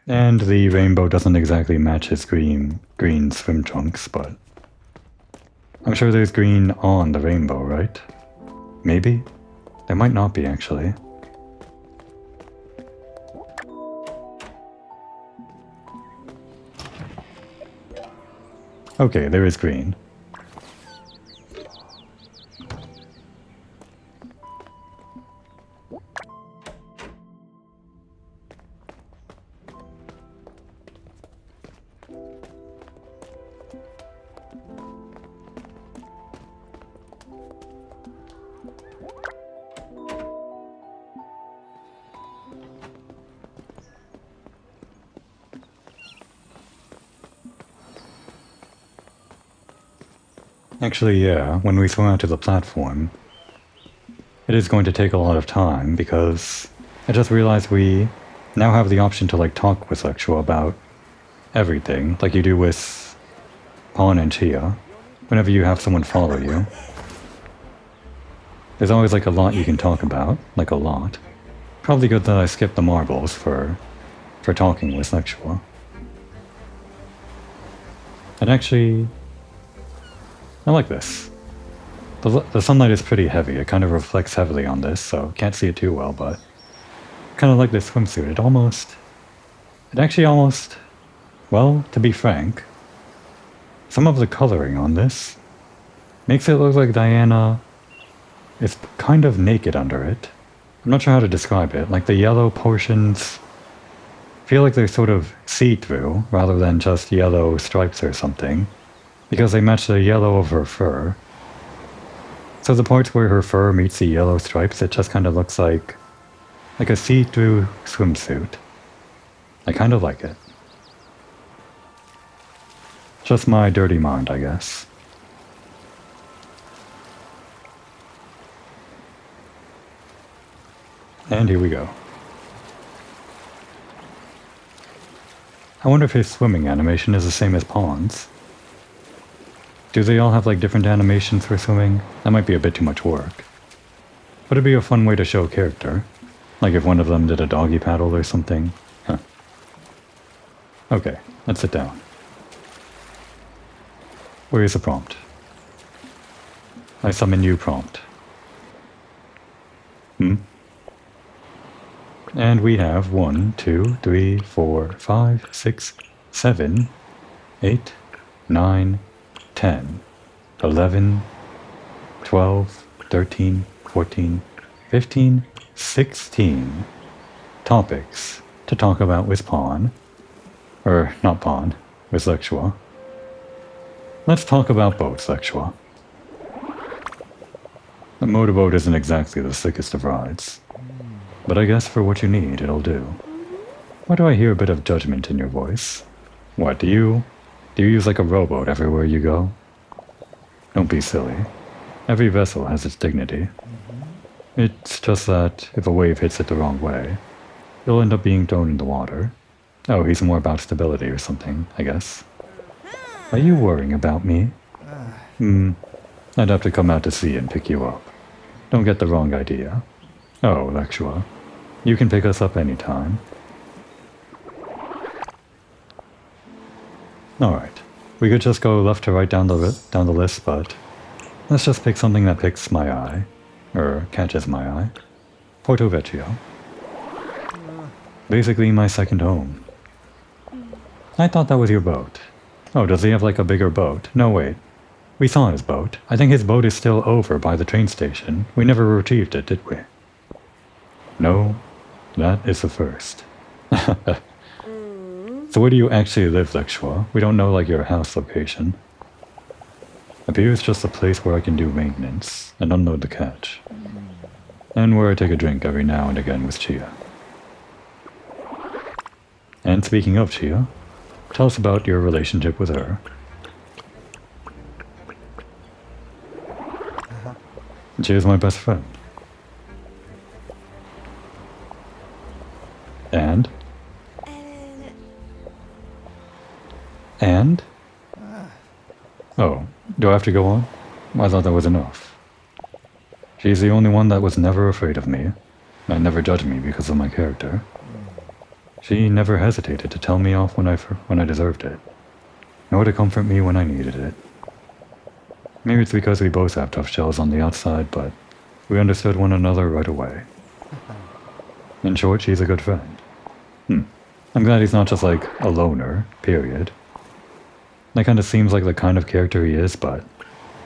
And the rainbow doesn't exactly match his green swim trunks, but I'm sure there's green on the rainbow, right? Maybe? There might not be, actually. Okay, there is green. Actually, yeah, when we swim out to the platform, it is going to take a lot of time because I just realized we now have the option to like talk with Lexua about everything, like you do with Pawn and Chia, whenever you have someone follow you. There's always like a lot you can talk about, like a lot. Probably good that I skipped the marbles for talking with Lexua. And actually, I like this. The sunlight is pretty heavy, it kind of reflects heavily on this, so can't see it too well, but kind of like this swimsuit. It actually almost, well, to be frank, some of the coloring on this makes it look like Diana is kind of naked under it. I'm not sure how to describe it, like the yellow portions feel like they're sort of see-through rather than just yellow stripes or something, because they match the yellow of her fur. So the parts where her fur meets the yellow stripes, it just kind of looks like a see-through swimsuit. I kind of like it. Just my dirty mind, I guess. And here we go. I wonder if his swimming animation is the same as Pawn's. Do they all have like different animations for swimming? That might be a bit too much work. But it'd be a fun way to show character. Like if one of them did a doggy paddle or something. Huh. Okay, let's sit down. Where is the prompt? I summon you prompt. And we have 1, 2, 3, 4, 5, 6, 7, 8, 9, 10, 11, 12, 13, 14, 15, 16 topics to talk about with Pawn. Or, not Pawn, with Lexua. Let's talk about boats, Lexua. The motorboat isn't exactly the sickest of rides, but I guess for what you need, it'll do. Why do I hear a bit of judgment in your voice? What, do you use like a rowboat everywhere you go? Don't be silly. Every vessel has its dignity. It's just that if a wave hits it the wrong way, you'll end up being thrown in the water. Oh, he's more about stability or something, I guess. Are you worrying about me? I'd have to come out to sea and pick you up. Don't get the wrong idea. Oh, Lexua, you can pick us up anytime. Alright, we could just go left to right down the list, but let's just pick something that picks my eye, or catches my eye. Porto Vecchio. Basically my second home. I thought that was your boat. Oh, does he have like a bigger boat? No, wait. We saw his boat. I think his boat is still over by the train station. We never retrieved it, did we? No, that is the first. So where do you actually live, Lexua? We don't know like your house location. Appears just a place where I can do maintenance and unload the catch. And where I take a drink every now and again with Chia. And speaking of Chia, tell us about your relationship with her. Chia's my best friend. And? And? Oh, do I have to go on? I thought that was enough. She's the only one that was never afraid of me, and never judged me because of my character. She never hesitated to tell me off when I deserved it, nor to comfort me when I needed it. Maybe it's because we both have tough shells on the outside, but we understood one another right away. In short, she's a good friend. I'm glad he's not just like a loner, period. That kind of seems like the kind of character he is, but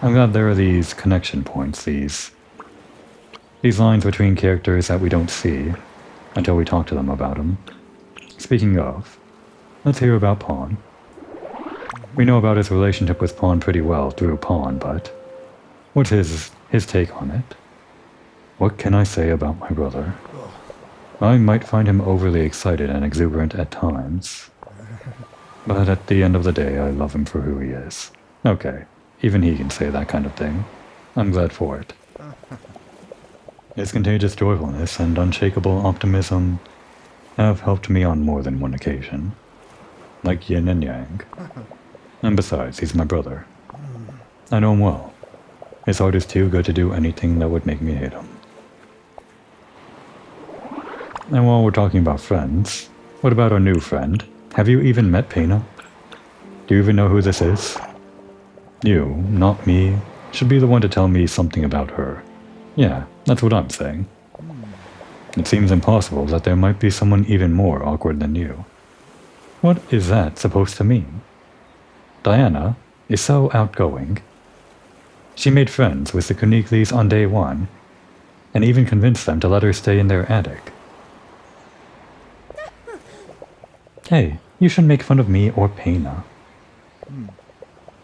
I'm glad there are these connection points, these lines between characters that we don't see until we talk to them about them. Speaking of, let's hear about Pawn. We know about his relationship with Pawn pretty well through Pawn, but what's his take on it? What can I say about my brother? I might find him overly excited and exuberant at times, but at the end of the day, I love him for who he is. Okay, Even he can say that kind of thing. I'm glad for it. His contagious joyfulness and unshakable optimism have helped me on more than one occasion. Like yin and yang. And besides, he's my brother. I know him well. His heart is too good to do anything that would make me hate him. And while we're talking about friends, what about our new friend? Have you even met Pena? Do you even know who this is? You, not me, should be the one to tell me something about her. Yeah, that's what I'm saying. It seems impossible that there might be someone even more awkward than you. What is that supposed to mean? Diana is so outgoing. She made friends with the Kuniglis on day one, and even convinced them to let her stay in their attic. Hey, you shouldn't make fun of me or Pena.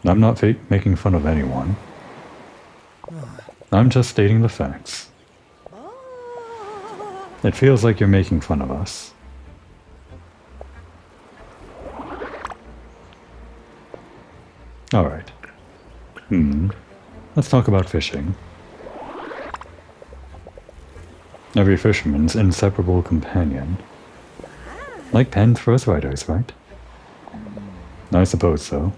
I'm not making fun of anyone. I'm just stating the facts. It feels like you're making fun of us. Alright. Let's talk about fishing. Every fisherman's inseparable companion. Like pens for us writers, right? I suppose so.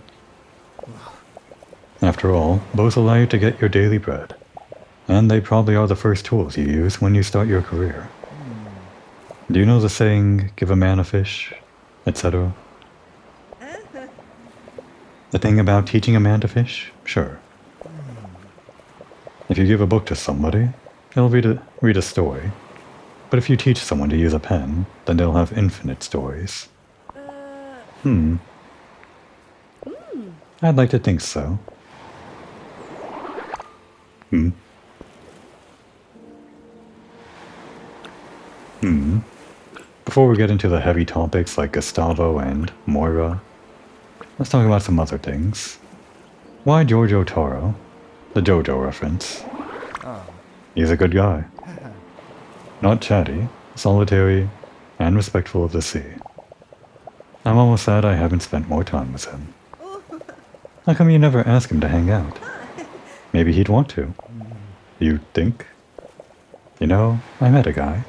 After all, both allow you to get your daily bread. And they probably are the first tools you use when you start your career. Do you know the saying, give a man a fish, etc.? The thing about teaching a man to fish? Sure. If you give a book to somebody, they'll read a story. But if you teach someone to use a pen, then they'll have infinite stories. I'd like to think so. Before we get into the heavy topics like Gustavo and Moira, let's talk about some other things. Why Giorgio Taro? The JoJo reference. He's a good guy. Not chatty, solitary, and respectful of the sea. I'm almost sad I haven't spent more time with him. How come you never ask him to hang out? Maybe he'd want to. You think? You know, I met a guy.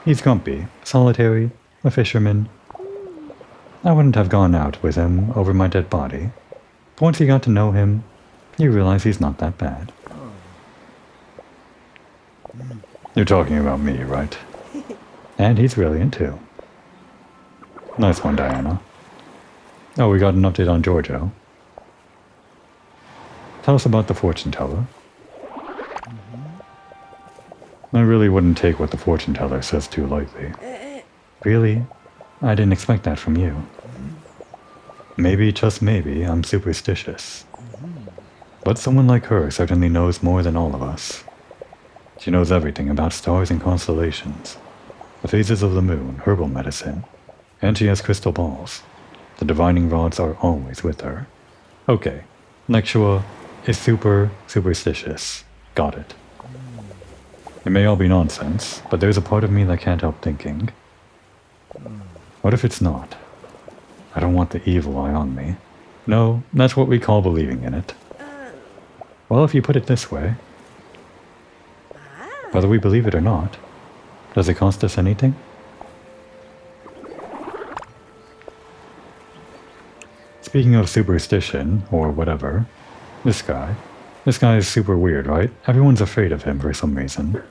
He's grumpy, solitary, a fisherman. I wouldn't have gone out with him over my dead body. But once you got to know him, you realize he's not that bad. You're talking about me, right? And he's brilliant too. Nice one, Diana. Oh, we got an update on Giorgio. Tell us about the fortune teller. I really wouldn't take what the fortune teller says too lightly. Really? I didn't expect that from you. Maybe, just maybe, I'm superstitious. But someone like her certainly knows more than all of us. She knows everything about stars and constellations, the phases of the moon, herbal medicine, and she has crystal balls. The divining rods are always with her. Okay, Nexua is superstitious. Got it. It may all be nonsense, but there's a part of me that can't help thinking. What if it's not? I don't want the evil eye on me. No, that's what we call believing in it. Well, if you put it this way, whether we believe it or not, does it cost us anything? Speaking of superstition, or whatever, this guy is super weird, right? Everyone's afraid of him for some reason.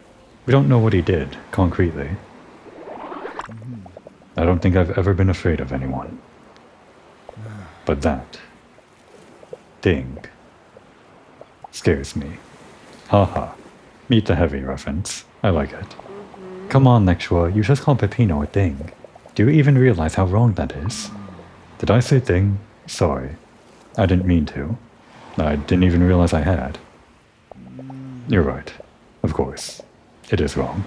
We don't know what he did, concretely. I don't think I've ever been afraid of anyone. But that thing scares me. Haha. Meet the heavy reference. I like it. Come on, Nexua, you just called Peppino a thing. Do you even realize how wrong that is? Did I say thing? Sorry. I didn't mean to. I didn't even realize I had. You're right. Of course. It is wrong.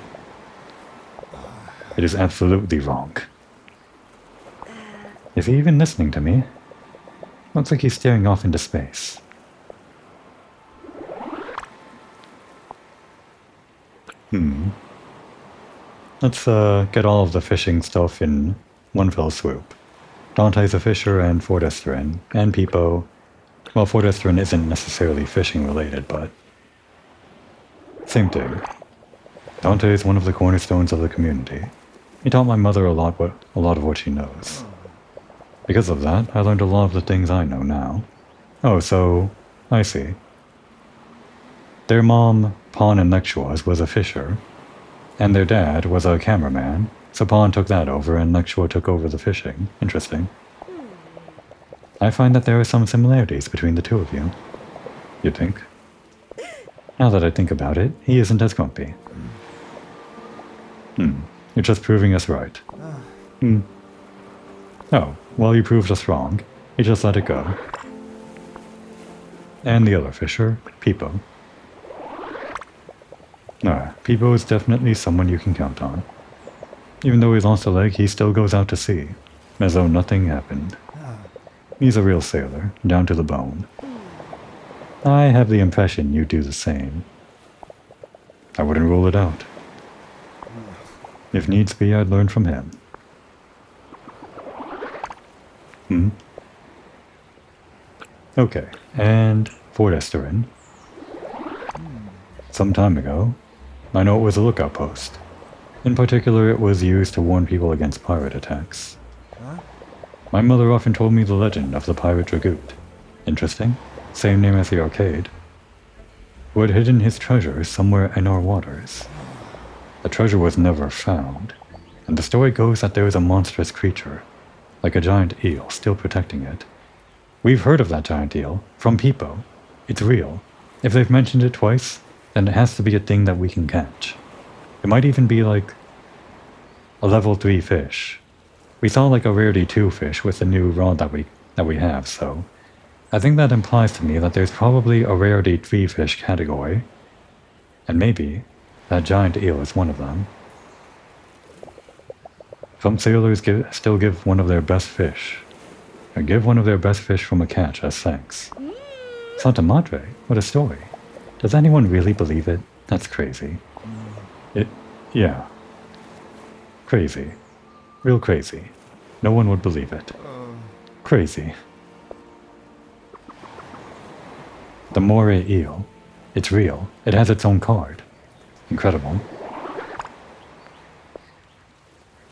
It is absolutely wrong. Is he even listening to me? Looks like he's staring off into space. Let's get all of the fishing stuff in one fell swoop. Dante's a fisher and Ford Esterin, and Peepo, Well, Fortesterin isn't necessarily fishing related, but same thing. Dante is one of the cornerstones of the community. He taught my mother a lot of what she knows. Because of that, I learned a lot of the things I know now. Oh, so I see. Their mom, Pawn and Lectua's, was a fisher, and their dad was a cameraman, so Pawn took that over and Lectua took over the fishing. Interesting. I find that there are some similarities between the two of you. You'd think. Now that I think about it, he isn't as grumpy. You're just proving us right. Oh, well, you proved us wrong. You just let it go. And the other fisher, Peepo. Peepo is definitely someone you can count on. Even though he lost a leg, he still goes out to sea, as though nothing happened. He's a real sailor, down to the bone. I have the impression you do the same. I wouldn't rule it out. If needs be, I'd learn from him. Okay, and Fortesterin. Some time ago, I know it was a lookout post. In particular, it was used to warn people against pirate attacks. My mother often told me the legend of the pirate Dragoot. Interesting. Same name as the arcade. Who had hidden his treasure somewhere in our waters. The treasure was never found, and the story goes that there is a monstrous creature, like a giant eel, still protecting it. We've heard of that giant eel, from Peepo. It's real. If they've mentioned it twice, then it has to be a thing that we can catch. It might even be like a level 3 fish. We saw like a rarity 2 fish with the new rod that we have, so I think that implies to me that there's probably a rarity 3 fish category, and maybe that giant eel is one of them. Some sailors still give one of their best fish, or give one of their best fish from a catch as thanks. Santa Madre, what a story. Does anyone really believe it? That's crazy. Yeah. Crazy. Real crazy. No one would believe it. Crazy. The moray eel. It's real. It has its own card. Incredible.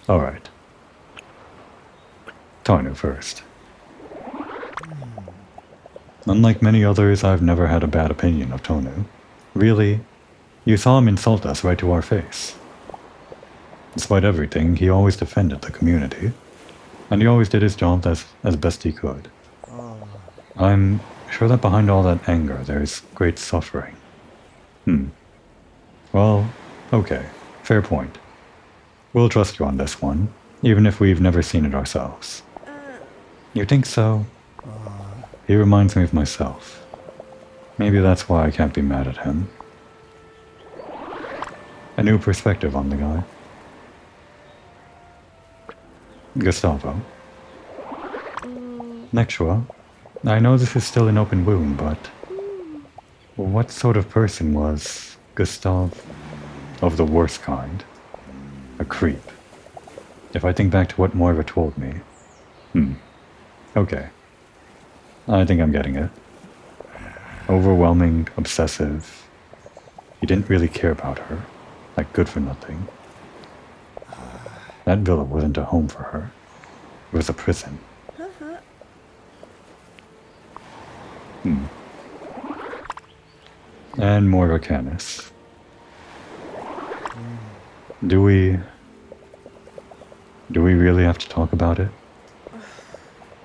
Alright. Tarnu first. Unlike many others, I've never had a bad opinion of Tonu. Really, you saw him insult us right to our face. Despite everything, he always defended the community, and he always did his job as best he could. I'm sure that behind all that anger, there's great suffering. Well, okay, fair point. We'll trust you on this one, even if we've never seen it ourselves. You think so? He reminds me of myself. Maybe that's why I can't be mad at him. A new perspective on the guy. Gustavo. Nexua, I know this is still an open wound, but what sort of person was Gustav? Of the worst kind. A creep. If I think back to what Moira told me. Okay. I think I'm getting it. Overwhelming, obsessive. He didn't really care about her. Like good for nothing. That villa wasn't a home for her. It was a prison. And Moira Canis. Do we really have to talk about it?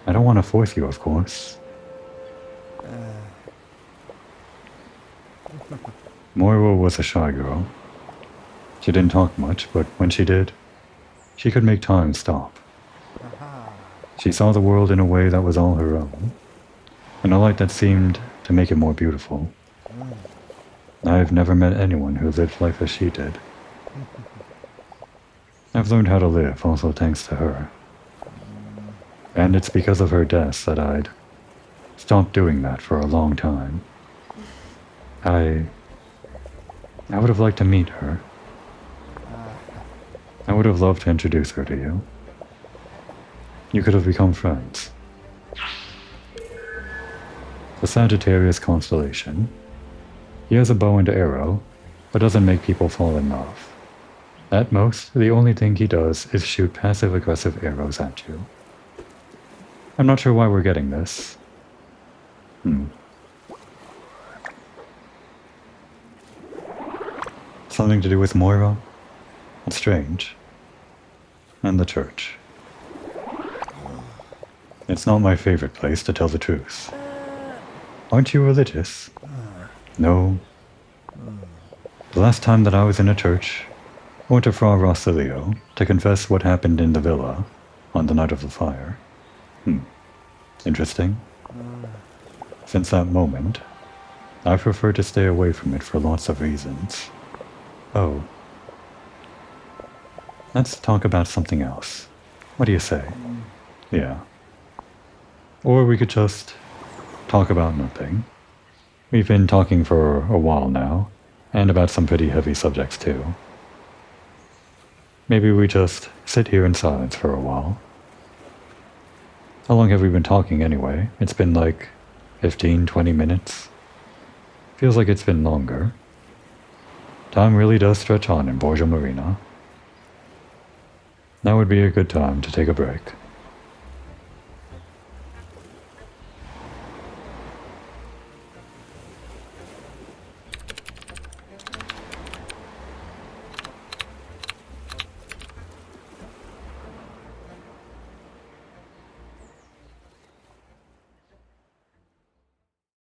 I don't want to force you, of course. Moira was a shy girl. She didn't talk much, but when she did, she could make time stop. She saw the world in a way that was all her own, in a light that seemed to make it more beautiful. I've never met anyone who lived life as she did. I've learned how to live also thanks to her. And it's because of her death that I'd stopped doing that for a long time. I would have liked to meet her. I would have loved to introduce her to you. You could have become friends. the Sagittarius constellation. He has a bow and arrow, but doesn't make people fall in love. At most, the only thing he does is shoot passive-aggressive arrows at you. I'm not sure why we're getting this. Something to do with Moira? That's strange. And the church. It's not my favorite place, to tell the truth. Aren't you religious? No. The last time that I was in a church, I went to Fra Rosalio to confess what happened in the villa on the night of the fire. Interesting. Since that moment, I prefer to stay away from it for lots of reasons. Oh. Let's talk about something else. What do you say? Yeah. Or we could just talk about nothing. We've been talking for a while now, and about some pretty heavy subjects too. Maybe we just sit here in silence for a while. How long have we been talking anyway? It's been like 15, 20 minutes. Feels like it's been longer. Time really does stretch on in Borgia Marina. Now would be a good time to take a break.